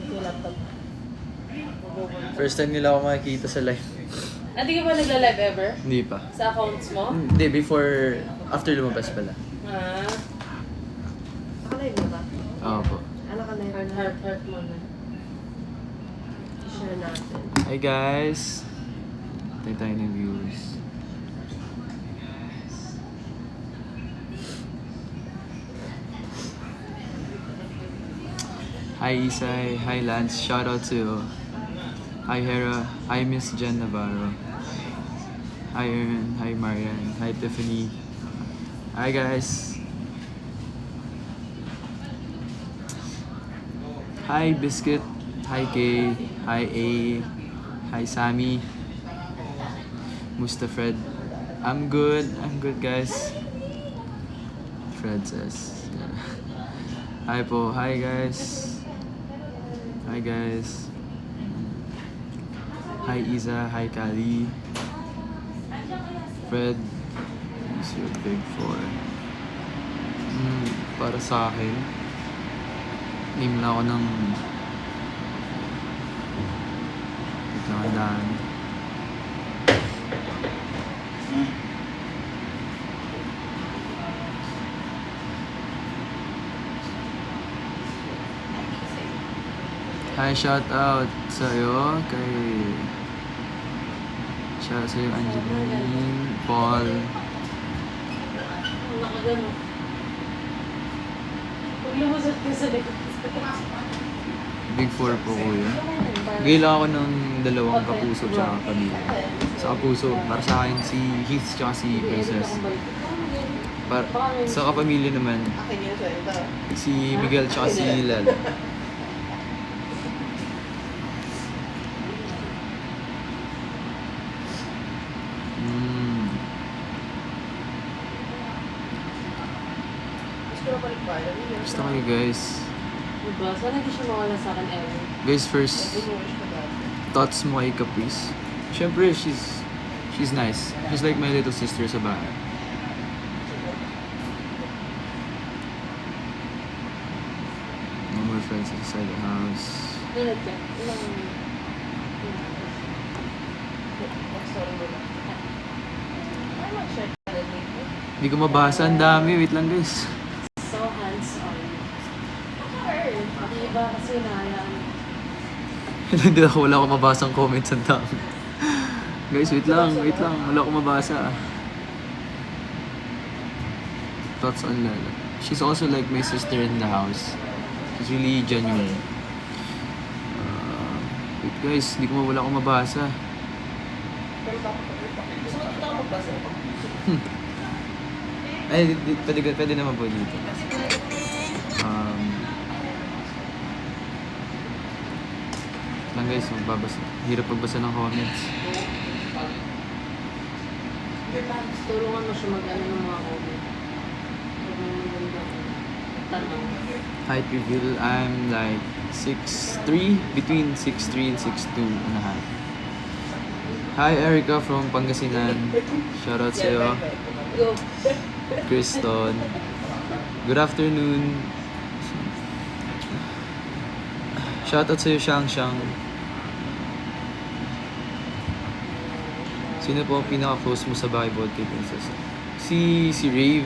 yung laptop. First time nila ako makikita sa live. Hindi ka ba nagla-live ever? Hindi pa. Sa accounts mo? Hindi, after lumabas pala. Ah. Naka-live na ba? Oo po. Naka-live na. Heart mo na. I-share natin. Hi guys! Tayo ng viewers. Hi Isay, hi Lance, shoutout to hi Hera, hi Miss Jen Navarro, hi Aaron, hi Marian, hi Tiffany, hi guys, hi Biscuit, hi Kay, hi A, hi Sammy, Mustafred, I'm good guys. Fred says, hi po, hi guys. Hi guys. Hi Isa, hi Kali. Fred, is your big four. Para sa akin, name na ako ng itlangan. Hi, shout out sa'yo, shout out sa'yo, Angeline, Paul. Nakagano. Huwag lumusot ka sa likod. Big four po kuya. Gila ako ng dalawang kapuso tsaka pamilya. Sa kapuso, para sa akin si Heath tsaka si Princess. Sa kapamilya naman, si Miguel tsaka si Lal. Gusto kayo guys. Diba? Sana hindi siya mawala sa akin ever. Guys, first thoughts mo kay Caprice. Siyempre, she's nice. She's like my little sister sa bahay. No more friends inside the house. Nunod ka. Hindi ko mabasa, ang dami. Wait lang guys. So hands-on. Diba kasi nahayaan. Hindi ako, wala akong mabasang comments, ang dami. Guys, wait lang. Wala akong mabasa. Thoughts on Lala. She's also like my sister in the house. She's really genuine. Wait guys, wala akong mabasa. Ay, pwede naman po dito. Lang guys, magbabasa. Hirap magbasa ng comments. Tulungan mo siya mag-ano ng mga comment. Tanong. Height reveal, I'm like 6'3", between 6'3 and 6'2 and a half. Hi Erica from Pangasinan. Shoutout sa'yo. Go. Kriston. Good afternoon. Shoutout sa'yo, Shang. Sino po ang pinaka-close mo sa bahay bukod kay Princess? Si Rave,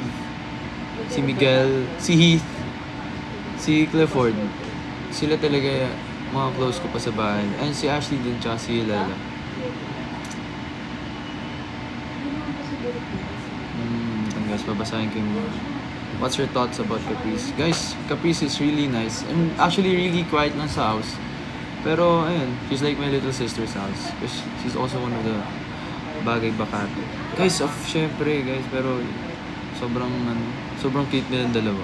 si Miguel, si Heath, si Clifford. Sila talaga mga close ko pa sa bahay. And si Ashley din, tsaka si Lala. Guys, babasahin ko yung what's your thoughts about Caprice? Guys, Caprice is really nice and actually really quiet lang sa house. Pero ayun, she's like my little sister's house. Because she's also one of the bagay bakati. Guys, syempre guys, pero sobrang cute nilang dalawa.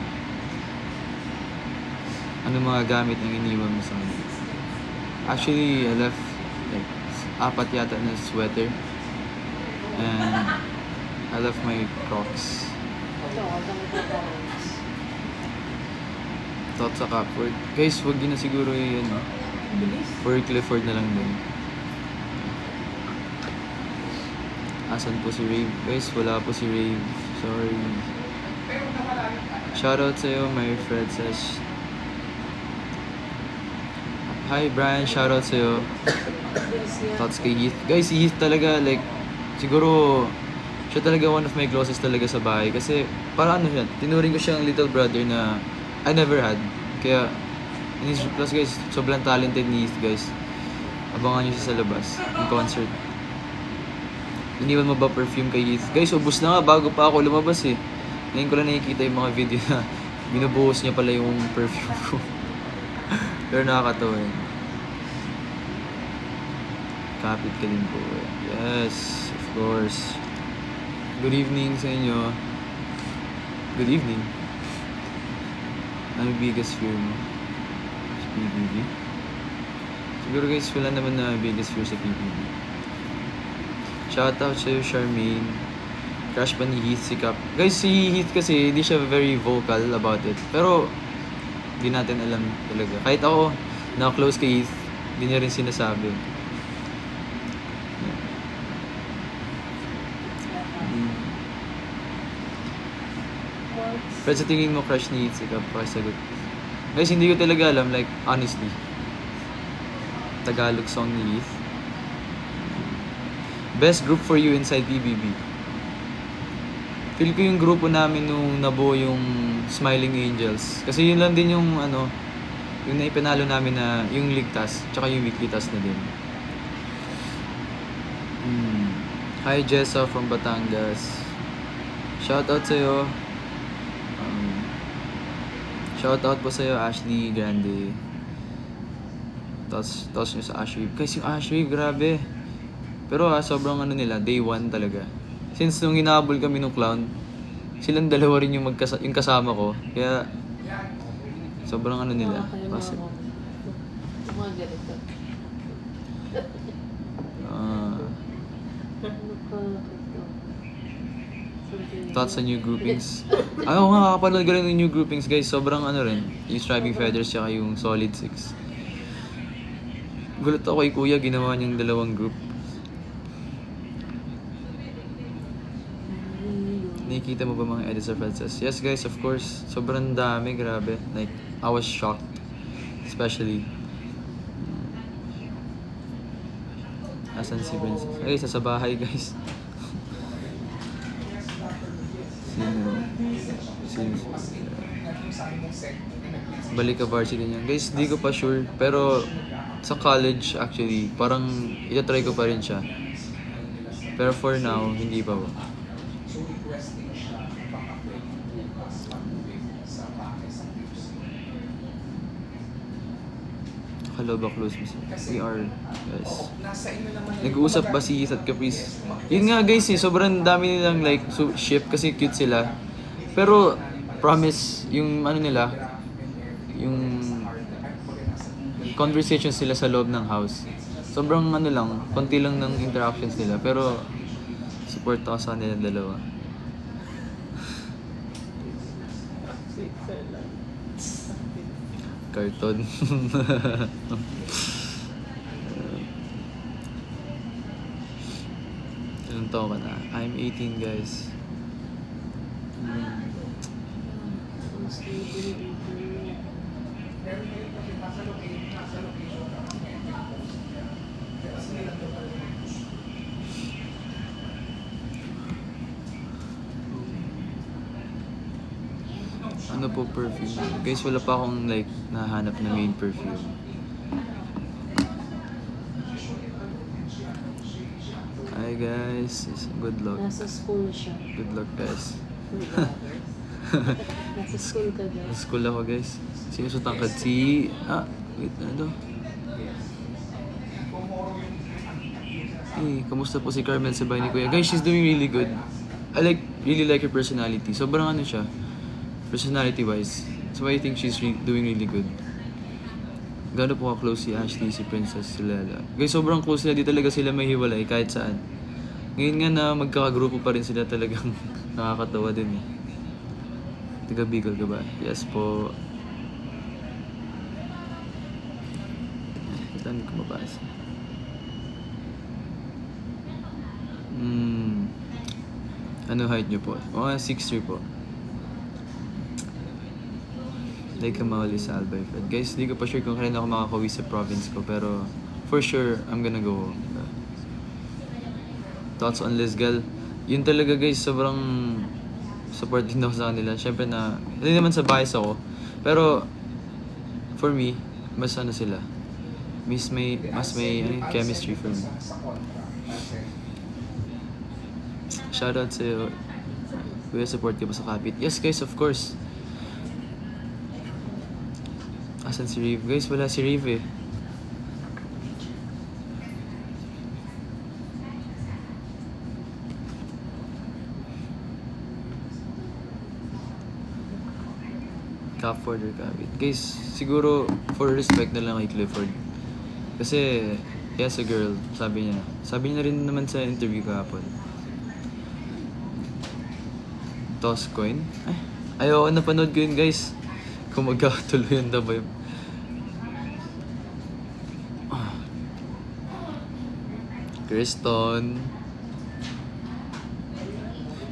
Ano mga gamit ang iniwan mo sa akin? Actually, I left like 4 yata na sweater. And I left my Crocs. Thoughts sa Capford. Guys, wag yun na siguro yun. For Clifford na lang din. Asan po si Rave? Guys, wala po si Rave. Sorry. Shoutout sa'yo, my friend says. Hi Brian, shoutout sa'yo. Bilis niya. Thoughts kay Heath. Guys, si Heath talaga, like, siguro, siya talaga one of my closest talaga sa bahay. Kasi, para ano siya, tinuring ko siyang little brother na I never had. Kaya, plus guys, sobrang talented ni Heath, guys. Abangan niyo siya sa labas, ng concert. Iniwan mo ba perfume kay Heath? Guys, ubus na nga bago pa ako lumabas eh. Ngayon ko lang nakikita yung mga video na binubuhos niya pala yung perfume ko. Pero nakakatawa yun. Kapit ka din po. Yes, of course. Good evening sa inyo. Good evening. Ano biggest fear mo? Sa PBB? Siguro guys, wala naman na biggest fear sa PBB. Shoutout sa'yo, Charmaine. Crush ba ni Heath si Cap? Guys, si Heath kasi hindi siya very vocal about it. Pero, hindi natin alam talaga. Kahit ako, na-close kay Heath, hindi niya rin sinasabi. Pero sa tingin mo, crush ni Heath si Cap? Pakisagot. Guys, hindi ko talaga alam, like, honestly. Tagalog song ni Heath. Best group for you inside PBB. Feel ko yung grupo namin nung nabuo yung Smiling Angels. Kasi yun lang din yung ano, yung naipanalo namin na yung ligtas, tsaka yung weekly task na din. Hi Jessa from Batangas. Shoutout sa'yo. Shoutout po sa'yo Ashley Grande. Tapos nyo sa Ashwave. Guys, yung Ashwave, grabe. Pero sobrang ano nila, day one talaga. Since nung hinahabol kami nung clown, silang dalawa rin yung yung kasama ko. Kaya, sobrang ano nila. Kayo mga Positive. mga ganito. Ah, Ano pa ito? thoughts sa new groupings. Ako nga, kakapanood ko rin ng new groupings, guys. Sobrang ano rin. Yung Striving Feathers, tsaka yung Solid 6. Gulat ako kay Kuya, ginawa niyang dalawang group. Nakikita mo ba mga edits of Frances? Yes guys, of course. Sobrang dami, grabe. Like, I was shocked. Especially. Asan si Princess? Ay, sa bahay guys. Sino? Balik ka varsity niya. Guys, di ko pa sure. Pero, sa college actually, parang itatry ko pa rin siya. Pero for now, hindi pa po. Hello ba close mo siya? We are, guys. Nag-uusap ba si Heath at Caprice? Yun nga guys eh, sobrang dami nilang like ship kasi cute sila. Pero, promise, yung ano nila, yung conversations sila sa loob ng house. Sobrang ano lang, konti lang ng interactions nila. Pero, support ako sa nilang dalawa. Carton. Ilang taon ka na? I'm 18 guys. Ano po perfume? Guys, wala pa akong like nahanap na main perfume. Hi guys, good luck. Nasa school siya. Good luck guys. Nasa school ka guys. Sa school ako guys. Sino sa tangkad? Si... wait, ano? Hey, kamusta po si Carmen sa bahay ni Kuya? Guys, she's doing really good. I really like her personality. Sobrang ano siya, personality-wise. So I think she's doing really good. Gano'n po ka-close si Ashley, si Princess, si Lala. Guys, sobrang close sila. Di talaga sila mahiwalay kahit saan. Ngayon nga na magkakagrupo pa rin sila, talagang nakakatawa din eh. Taga Bicol ka ba? Yes po. Saan ko mabasa? Ano height nyo po? 6'3" po. Like Maoli sa Albay Fed. Guys, di ko pa sure kung kailan ako makakauwi sa province ko, pero for sure, I'm gonna go. Thoughts on Lizgal? Yun talaga guys, sobrang support din ako sa kanila. Siyempre na, hindi naman sa bias ako. Pero, for me, mas ano sila. Mas may chemistry for me. Shoutout sa'yo. Kuya, support ka ba sa Kapit? Yes guys, of course. Asan si Reeve? Guys, wala si Reeve eh. Clifford or Kapit. Guys, siguro for respect na lang kay Clifford. Kasi, he has a girl, sabi niya. Sabi niya rin naman sa interview kahapon. Toss coin? Ay, ayoko, napanood ko yun guys. Kung magkakatuloy yun daw ba yun. Kriston.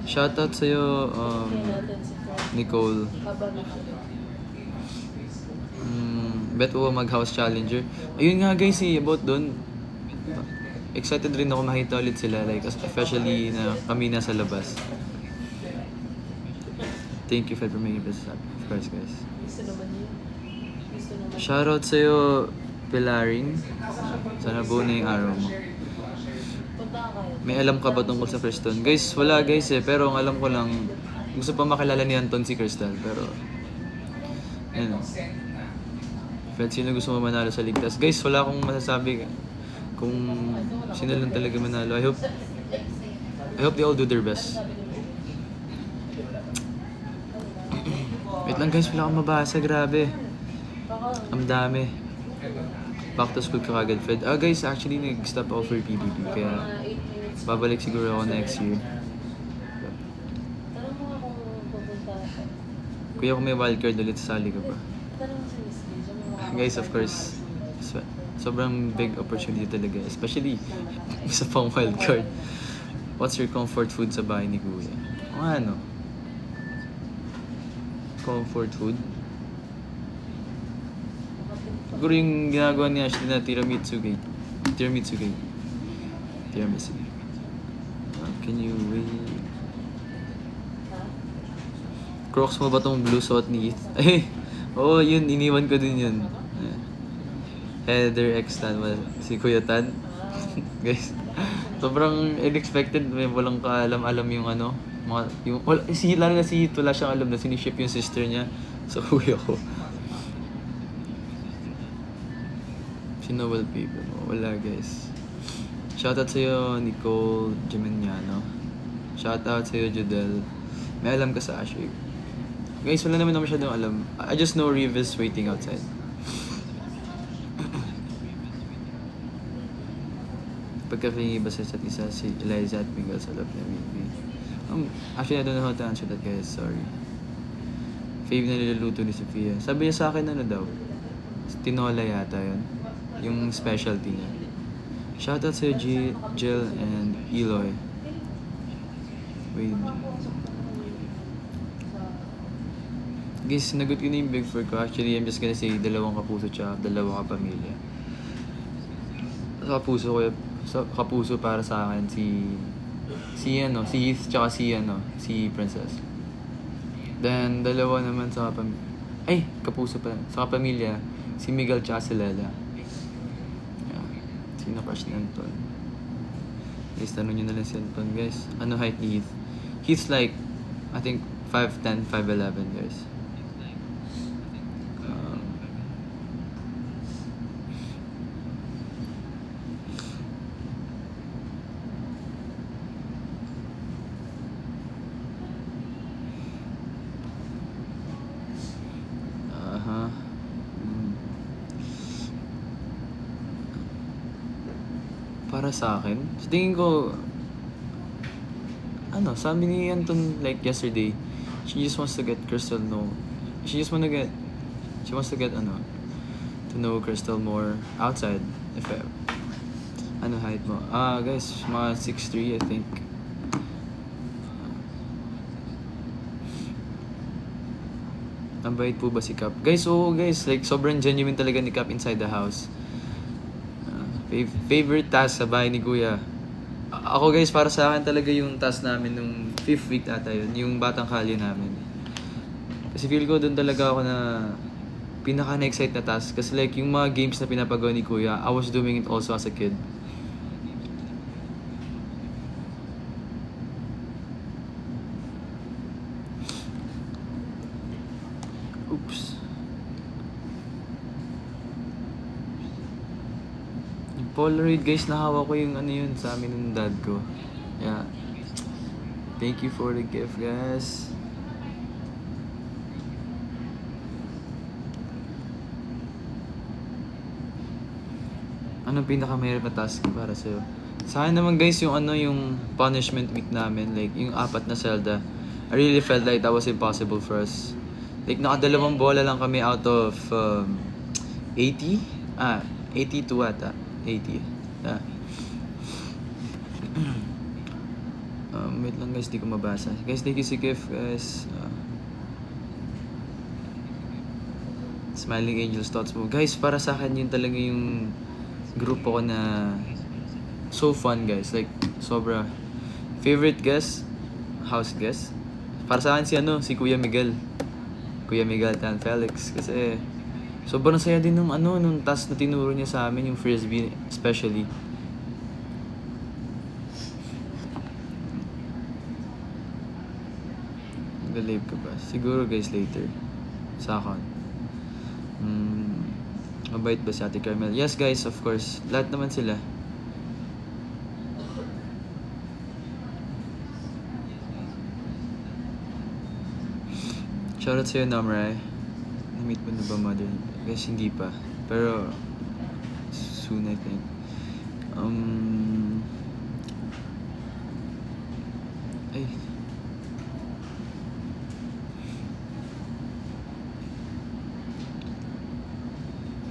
Shoutout sa'yo, Nicole. Bet mo mag-house challenger. Ayun nga guys, about doon. Excited rin ako makita ulit sila. Like, especially na kami nasa labas. Thank you for making this happen. Of course, guys. Gusto naman yun. Shoutout sa'yo, Pilaring. Sana buo na yung araw mo. Punta ka kayo. May alam ka ba tungkol sa Kriston? Guys, wala guys eh. Pero ang alam ko lang, gusto pa makilala ni Anton si Crystal. Pero, ayun. Fred, sino gusto mo manalo sa ligtas? Guys, wala akong masasabi kung sino lang talaga manalo. I hope they all do their best. Wait lang guys, wala akong mabasa. Grabe. Ang dami. Back to school ka kagad, Fred. Guys, actually nag-stop ako for PBB. Kaya babalik siguro ako next year. Tanong mo nga kung pupunta. Kuya, kung may wildcard ulit, sasali ka pa. Tanong mo si Miss Lee. Guys, of course, sobrang big opportunity talaga. Especially sa pang wildcard. What's your comfort food sa bahay ni Kuya? O ano? Comfort food? Siguro yung ginagawa ni Ashley na tiramisu gate. Tiramisu gate. Tiramisu. Can you wait? Crocs mo ba tong blue suot ni Heath? Ay! Oo, yun. Iniwan ko din yun. Heather X Tan. Si Kuya Tan. Guys, sobrang unexpected. May walang kaalam-alam yung ano. Lalo na si Heath, wala siyang alam na siniship yung sister niya sa kuya ko. Sino wallpaper mo? Wala guys. Shoutout sa'yo, Nicole Geminiano. Shoutout sa'yo, Judel. May alam ka sa Ashwick. Guys, wala naman ako masyadong alam. I just know Reeve is waiting outside. Pagka-clingy ba sa isa't isa si Eliza at Miguel sa love niya, maybe? Actually, I don't know how to answer that, guys. Sorry. Fave na niluluto ni Sophia. Sabi niya sa akin, ano daw? Tinola yata yun. Yung specialty niya. Shoutout sa'yo, Jill and Eloy. Wait. Guys, sinagot ko na yung Big Four ko. Actually, I'm just gonna say, 2 kapuso tsaka 2 kapamilya. Sa kapuso para sa akin, si Heath tsaka si Princess. Then, 2 naman sa kapamilya. Ay, kapuso pa. Sa kapamilya, si Miguel tsaka si Lela. Yeah. Sino crush ni Anton? Guys, tanong nyo na lang si Anton, guys. Ano height ni Heath? Heath's like, I think, 5'10", 5'11", guys. Para sa akin, sa tingin ko, sabi ni Anton like yesterday, she just wants to get Crystal She wants to get to know Crystal more outside. If height mo? Guys, mga 6'3", I think. Ang bait po ba si Cap? Guys, oo guys. Like, sobrang genuine talaga ni Cap inside the house. Favorite task sa bahay ni Kuya. Ako guys, para sa akin talaga yung task namin nung 5th week ata yun. Yung batang kalye namin. Kasi feel ko doon talaga ako na pinaka-na-excite na task. Kasi like, yung mga games na pinapagawa ni Kuya, I was doing it also as a kid. Oops. Yung Polaroid guys, nahawa ko yung ano yun sa amin ng dad ko. Yeah. Thank you for the gift guys. Anong pinakamahirap na task para sa'yo? Sa akin naman guys, yung ano, yung punishment week namin, like yung 4 na Zelda, I really felt like that was impossible for us. Like nakadalawang bola lang kami out of 80? 82 ata. 80. Yeah. Wait lang guys, di ko mabasa. Guys, thank you si Kif guys. Smiling Angels thoughts mo. Guys, para sa akin yun talaga yung grupo ko na so fun guys. Like, sobra. Favorite guest? House guest? Para sa akin si Kuya Miguel. Kuya Miguel Tan Felix. Kasi, sobrang saya din nung task na tinuro niya sa amin, yung frisbee especially. Nag-live ka ba? Siguro guys later. Sa akin. Mabait ba si Ate Carmel? Yes guys, of course. Lahat naman sila. Shoutout sa'yo, Namray. Na-meet mo na ba mother? Guys, hindi pa. Pero, soon I think. Ay.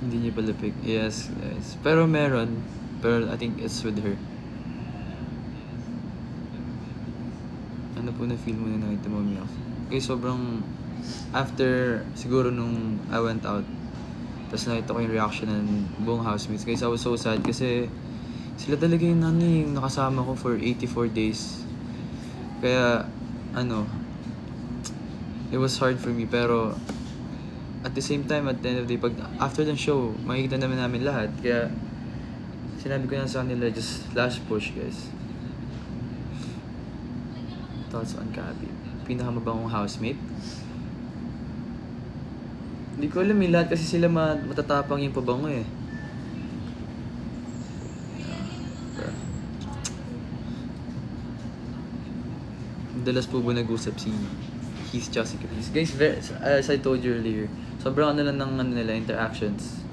Hindi niya pala pick. Yes, guys. Pero meron. Pero I think it's with her. Ano po na feel mo na nakita mo umiyak? Okay, sobrang... After, siguro nung I went out, tapos nakita ko yung reaction ng buong housemates. Guys, I was so sad kasi sila talaga yung nakasama ko for 84 days. Kaya, it was hard for me. Pero, at the same time, at the end of the day, after the show, makikita namin lahat. Kaya, sinabi ko na sa kanila, just last push, guys. Thoughts on Gabby? Pinakamabangong housemate? Hindi ko alam lahat kasi sila matatapang yung pabango eh. Madalas po ba nag-usap si Heath Jessica? Guys, as I told you earlier, sobrang lang ng nila, interactions.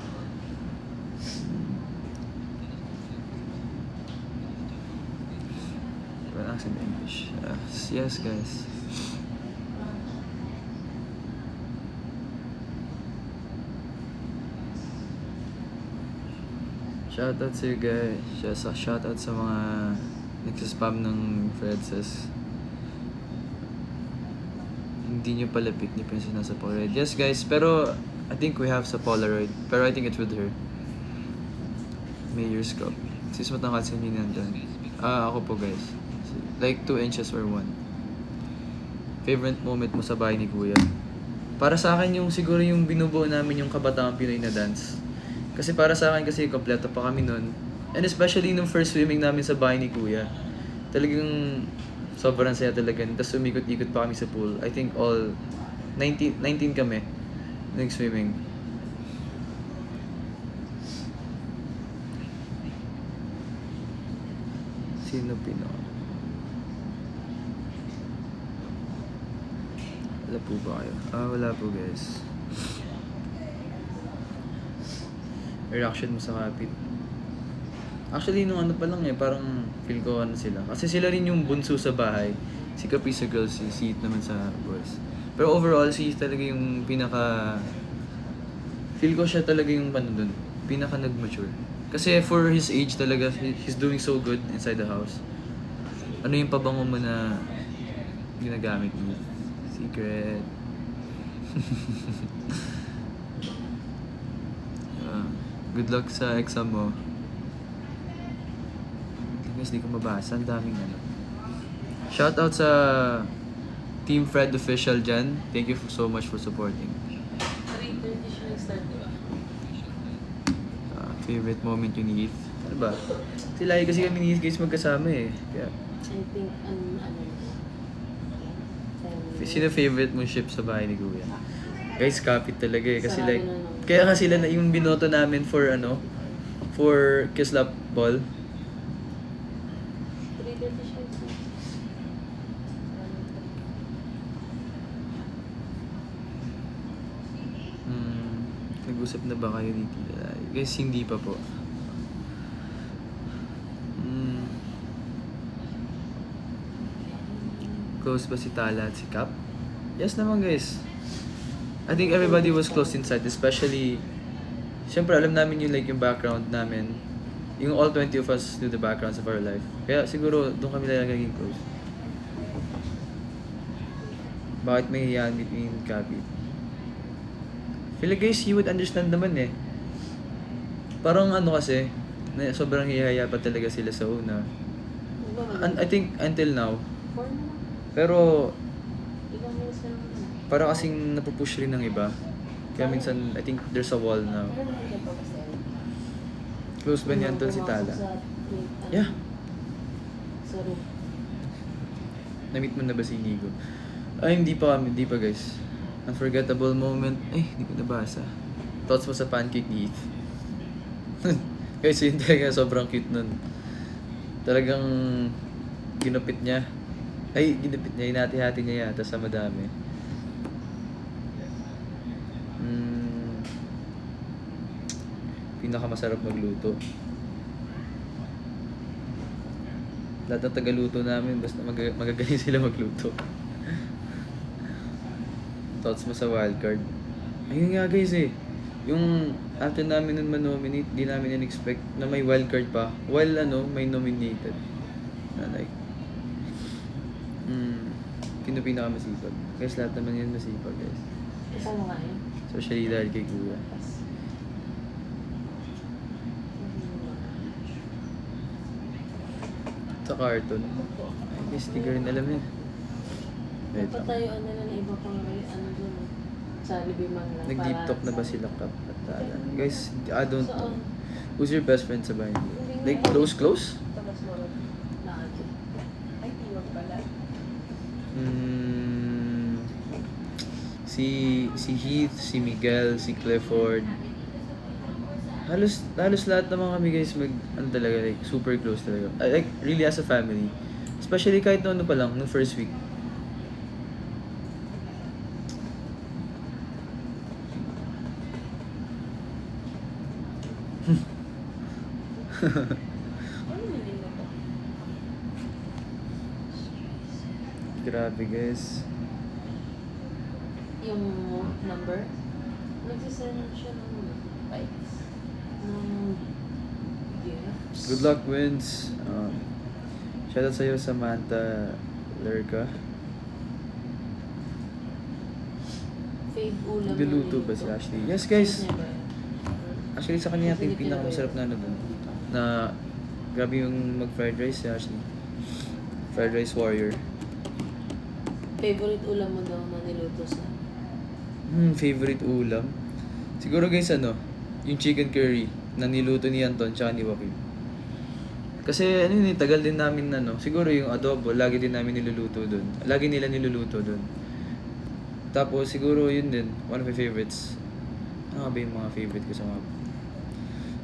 Relax in English. Yes, guys. Shoutout sa you guys. Shoutout sa mga nagsaspam ng Fredses. Hindi nyo palapit, hindi pa yung sinasa Polaroid. Yes guys, pero I think we have sa Polaroid. Pero I think it's with her. Mayor's Cup. Sis matangkad sa inyo nandun. Ako po guys. Like 2 inches or 1. Favorite moment mo sa bahay ni Kuya? Para sa akin yung siguro yung binubuo namin yung Kabataan Pinoy na dance. Kasi para sa akin kasi kompleto pa kami nun. And especially nung first swimming namin sa bahay ni Kuya. Talagang sobrang saya talaga. Tapos umikot-ikot pa kami sa pool. I think all 19 kami nag-swimming. Sino pinaka? Wala po ba kayo? Wala po guys. Reaction mo sa kapit? Actually, nung pa lang parang feel ko sila. Kasi sila rin yung bunso sa bahay. Si Kapi sa girls, si Heath naman sa boys. Pero overall, si Heath talaga yung pinaka... Feel ko siya talaga yung dun, pinaka nag-mature. Kasi for his age talaga, he's doing so good inside the house. Ano yung pabango mo na ginagamit mo? Secret. Good luck sa exam mo. Guys, di ko mabasa. Ang daming ano. Shoutout sa Team Fred Official dyan. Thank you so much for supporting. 3:30 siya nag-start, di ba? Favorite moment yun ni Heath. Ano ba? Sila kasi kami ni Heath guys magkasama eh. Kaya, I think, sino favorite mong ship sa bahay ni Kuya? Guys, kapit talaga eh. Kasi Sarado like, na naman. kaya nga sila na yung binoto namin for for Kislap Ball. 3:30 siya nag-start. Nag-usap na ba kayo ni Tita? Guys, hindi pa po. Close ba si Tala at si Cap? Yes naman guys. I think everybody was close inside, especially siyempre alam namin yung like yung background namin. Yung all 20 of us knew the backgrounds of our life. Kaya siguro doon kami talaga naging close. Bakit may hiyaan between Cappy? Feel like guys, you would understand naman eh. Parang ano kasi, na sobrang hihaya pa talaga sila sa una. I think until now. 4 na lang. Pero Ilang minutes na naman. para kasing napupush rin ng iba. Kaya minsan, I think there's a wall now. Pero nandiyan pa ba sila? Close ba niyan doon si Tala? Yeah. Sa room. Na-meet mo na ba si Inigo? Ay, hindi pa guys. Unforgettable moment. Ay, hindi ko nabasa. Thoughts mo sa pancake ni Heath? Guys, yun talaga sobrang cute nun. Talagang ginupit niya. Hinati-hati niya yata sa madami. Pinakamasarap magluto. Lahat ng tagaluto namin, basta magagaling sila magluto. Thoughts mo sa wildcard? Ayun nga guys eh. Yung after namin nun manominate, di namin in-expect na may wildcard pa. While may nominated. Na like, sino pinakamasipag? Guys, lahat naman yun masipag guys. Kasama nga yun. Especially dahil kay Kuya. Sa cartoon. Ay guys, di ko rin alam yun. Wait lang. Napatayuan nila na iba pang doon. Sa Libimang lang. Nag-deep talk na ba sila Kap at Tala? Guys, I don't know. Saan? Who's your best friend sa bahay? Like, close? Tapos mo rin. Lagi. Ay, iwag pala. Si Heath, si Miguel, si Clifford. Halos lahat naman kami guys talaga, like, super close talaga. Like, really as a family. Especially kahit noon pa lang, nung first week. Ano nilin na to? Grabe guys. Yung number? Nagsisend siya ng bikes. Gifts. Good luck, Wins. Shoutout sa'yo, Samantha Lurka. Fave ulam. Nagluluto ba si Ashley? Yes guys. Never. Actually sa kanya yung pinakamasarap na dun. Na grabe yung mag-fried rice si Ashley. Fried rice warrior. Favorite ulam mo daw na niluto sa... Favorite ulam? Siguro guys yung chicken curry na niluto ni Anton tsaka ni Joaquin. Kasi tagal din namin siguro yung adobo, lagi din namin niluluto dun. Lagi nila niluluto dun. Tapos siguro yun din, one of my favorites. Ano ba yung mga favorite ko sa mga...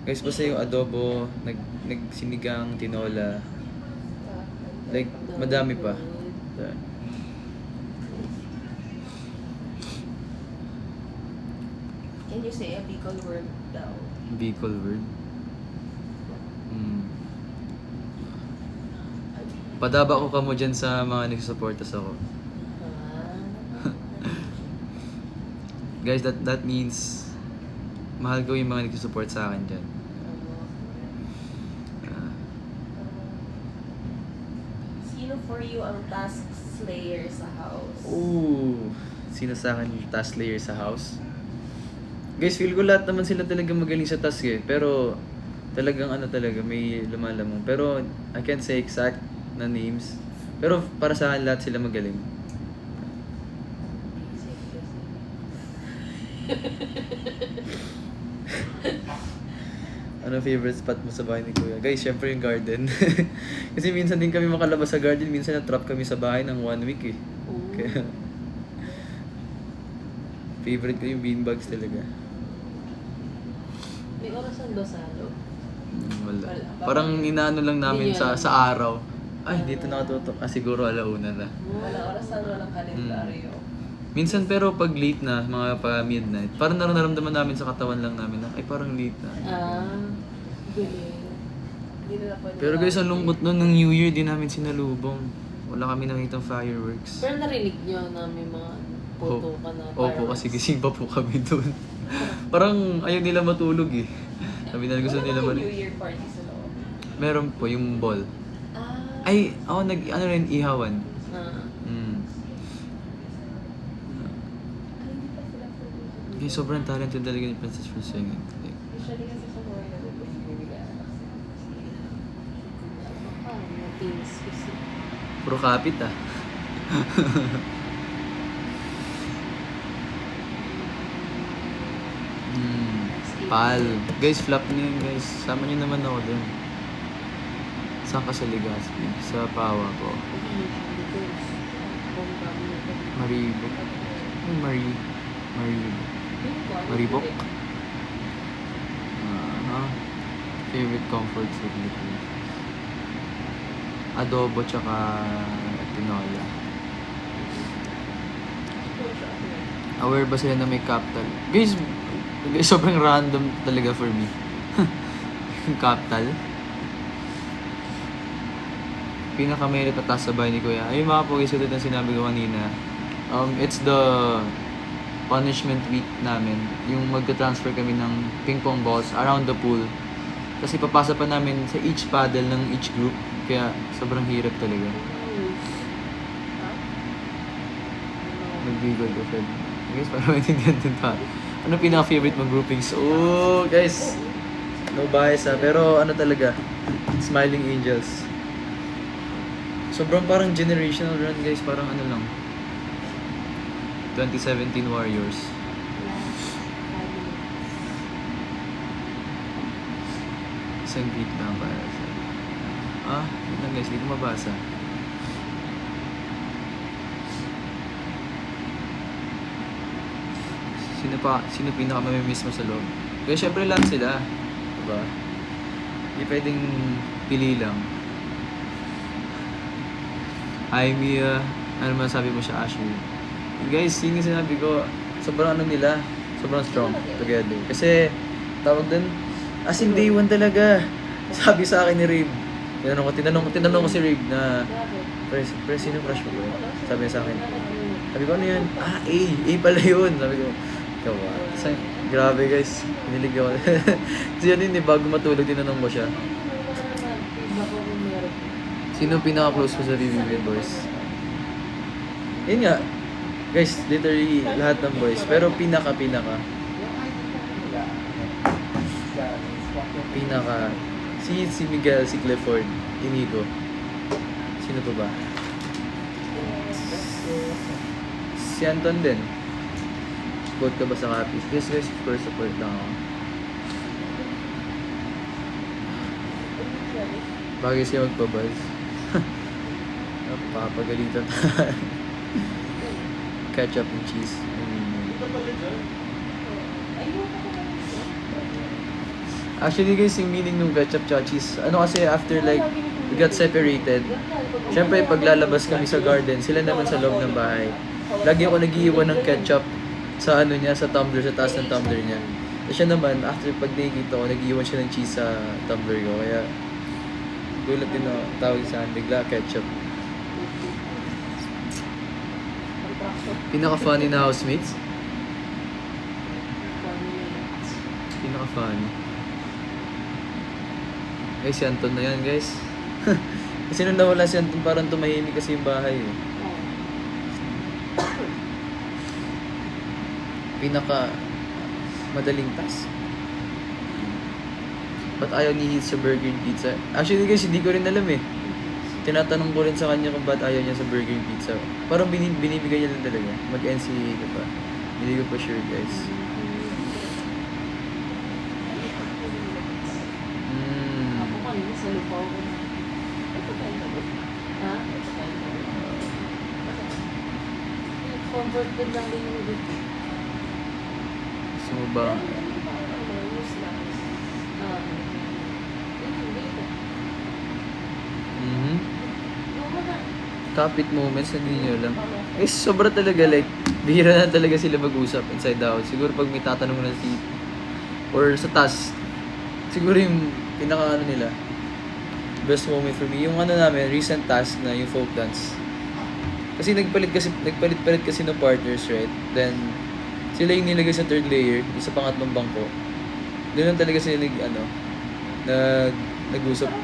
Guys, basta yung adobo, nagsinigang, tinola. Like, madami pa. Can you say a Bicol word daw? Bicol word. Padaba ko ka mo dyan sa mga nagsusuporta sa ako. Guys, that means mahal ko yung mga nagsusupport sa akin dyan. Sino for you ang task slayer sa house? Ooh, sino sa akin yung task layer sa house. Guys, feel ko lahat naman sila talaga magaling sa task eh. Pero talagang ano talaga, may lumalamang. Pero I can't say exact na names. Pero para sa akin lahat sila magaling. Ano favorite spot mo sa bahay ni Kuya? Guys, syempre yung garden. Kasi minsan din kami makalabas sa garden. Minsan na-trap kami sa bahay ng 1 week eh. Oo. Kaya, favorite ko yung beanbags talaga. May orasan ba sa loob? Wala. Wala. Parang inaano lang namin Hindi sa yun. sa araw. Ay, dito nakatutok. Ah, siguro alauna na. Walang orasan, walang kalendaryo. Minsan pero pag late na, mga pa midnight, parang nararamdaman namin sa katawan lang namin na, ay parang late na. Galing. Hindi nila pwede. Pero guys, ang lungkot nun ng New Year, di namin sinalubong. Wala kami nakitang fireworks. Pero narinig nyo na may mga photo ka na Opo, kasi gising pa po kami doon. Parang ayaw nila matulog eh. Sabi nila gusto nila New mali. Year party sa loob. Meron po yung ball. Ah. Ay, ako ano rin, ihawan. Mm. Ay, hindi pa sila pwede. Guys, sobrang talented talaga ni Princess for singing. Like, Usually kasi sa mga nabibigyan. Things kasi. puro kapit ah. Pal. Guys, flop niyo yun guys. Sama niyo naman ako dun. Saan ka sa Legazpi? Sa Pawa ko. Maribok. Ay, Maribok? Favorite comfort food nito. Adobo tsaka tinola. Aware ba sila na may capital? Guys, sobrang random talaga for me. Yung capital. Pinaka-merit na taas sa bahay ni Kuya. Ayun mga po guys, tulad ng sinabi ko kanina. It's the punishment week namin. Yung magta-transfer kami ng ping pong balls around the pool. Kasi papasa pa namin sa each paddle ng each group. Kaya sobrang hirap talaga. Mag-giggle ko, Fred. Guys, para maintindihan din pa. Ano pinaka-favorite mong groupings? Oh, guys. No bias ha. Pero ano talaga. Smiling Angels. Sobrang parang generational run guys. Parang ano lang. 2017 Warriors. Isang beat lang para sa... yun lang guys. Hindi ko mabasa. Sino pinaka mamimiss mo sa loob? Kaya syempre lahat sila. Diba? Hindi pwedeng pili lang. Hi Mia. Ano man sabi mo siya, Ashley? Guys, yun yung sinabi ko. Sobrang ano nila. Sobrang strong together. Kasi, tawag din, as in day one talaga. Sabi sa akin ni Rave. Tinanong ko si Rave na, Pre, sino crush mo? Sabi niya sa akin. Sabi ko, ano yan? A pala yun. Sabi ko, ikaw grabe guys. Pinilig ako. Kasi yan yun, bago matulog, tinanong ko siya. Sino pinaka-close mo sa BBB boys? Yun nga. Guys, literally lahat ng boys. Pero pinaka. Si Miguel, si Clifford, Inigo. Sino pa ba? Si Anton din. Vote ka ba sa Capiz? Yes guys, of course, support lang ako. Bagay siya magpabuzz. Napapagalitan tayo. Ketchup and cheese. Actually guys, yung meaning ng ketchup tsaka cheese, ano kasi after like, we got separated. Siyempre, pag lalabas kami sa garden, sila naman sa loob ng bahay. Lagi ako nag-iiwan ng ketchup sa ano niya, sa tumbler, sa taas ng tumbler niya. Siya naman, after pag nakikita ko, nag-iwan siya ng cheese sa tumbler ko. Kaya, gulat din ako, tawag sa akin, bigla ketchup. Pinaka-funny na housemates? Pinaka-funny. Ay, si Anton na yan, guys. Kasi nung nawala si Anton, parang tumahimik kasi yung bahay. Eh. pinaka madaling task. Ba't ayaw ni Heath sa Burger King Pizza? Actually guys, hindi ko rin alam eh. Tinatanong ko rin sa kanya kung ba't ayaw niya sa Burger King Pizza. Parang binibigay niya lang talaga. Mag-NCAA ka pa. Hindi ko pa sure guys. Ako kanina sa lupaw ko. Ito tayo na ba? Ha? Ito tayo na ba? Comfort food lang din yung dito. Gusto mo ba? Topic moments na hindi nyo alam. Eh, sobra talaga, like, bihira na talaga sila mag-usap inside the house. Siguro pag may tatanong na si or sa task, siguro yung pinaka ano nila, best moment for me, yung ano namin, recent task na yung folk dance. Kasi nagpalit kasi ng partners, right? Then, sila yung nilagay sa third layer, yung sa pangatlong bangko. Doon lang talaga sila nag-usap.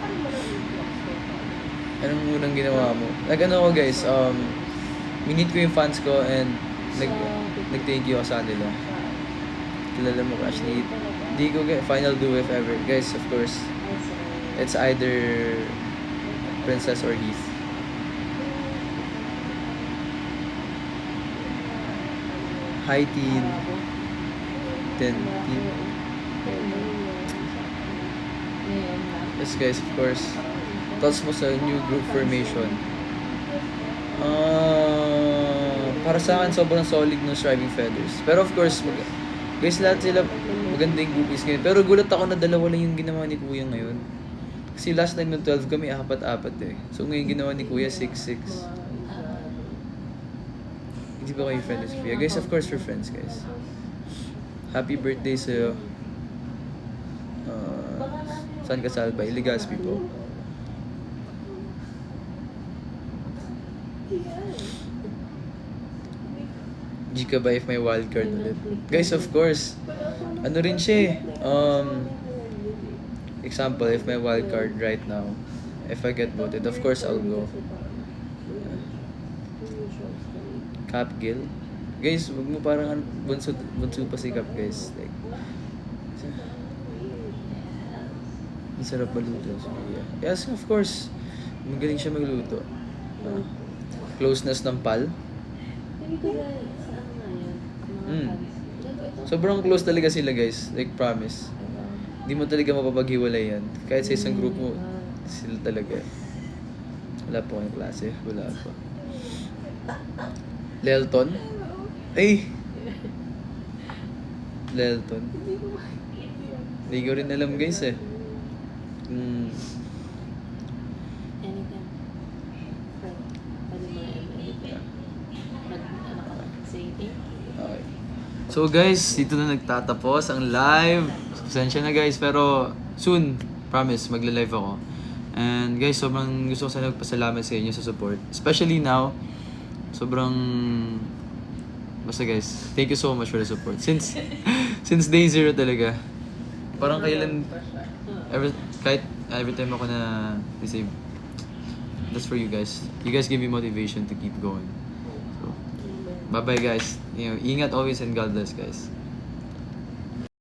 Anong unang ginawa mo? Nag-ano ko guys, minute ko yung fans ko and nag-thank you ako sa kanila. Kilala mo ko actually. Hindi ko final do if ever. Guys, of course, it's either Princess or Heath. Hi, teen. Teen. Yes guys, of course. Thoughts mo sa new group formation? Para sa akin, sobrang solid ng Striving Feathers. Pero of course, guys, lahat sila magandang groupies ngayon. Pero gulat ako na dalawa lang yung ginawa ni Kuya ngayon. Kasi last time ng 12 kami, apat-apat eh. So ngayon ginawa ni Kuya 6-6. Hindi ba kayo friend si Kuya? Guys, of course, we're friends, guys. Happy birthday sa'yo. Saan ka salba? Legazpi po. G ka ba if may wildcard ulit? Guys, of course. Ano rin siya eh. Example, if may wildcard right now, if I get voted, of course I'll go. Cap Gil. Guys, wag mo parang bunso pa si Cap, guys. Like, masarap maluto. So, yeah. Yes, of course. Magaling siya magluto. Closeness ng pal. Sobrang close talaga sila guys. Like, promise. Hindi mo talaga mapapaghiwalay yan. Kahit sa isang group mo, sila talaga. Wala po kayong klase. Wala pa. Lelton? Ay! Lelton. Hindi ko rin alam guys eh. Anytime. Pwede mo na say thank you. Okay. So guys, dito na nagtatapos ang live. Pasensya na guys, pero soon, promise, magla-live ako. And guys, sobrang gusto ko sana magpasalamat sa inyo sa support. Especially now, sobrang... Basta guys, thank you so much for the support. Since day zero talaga. Parang kailan... Every time ako na receive, that's for you guys. You guys give me motivation to keep going. So, bye-bye guys. You know, ingat always and God bless guys.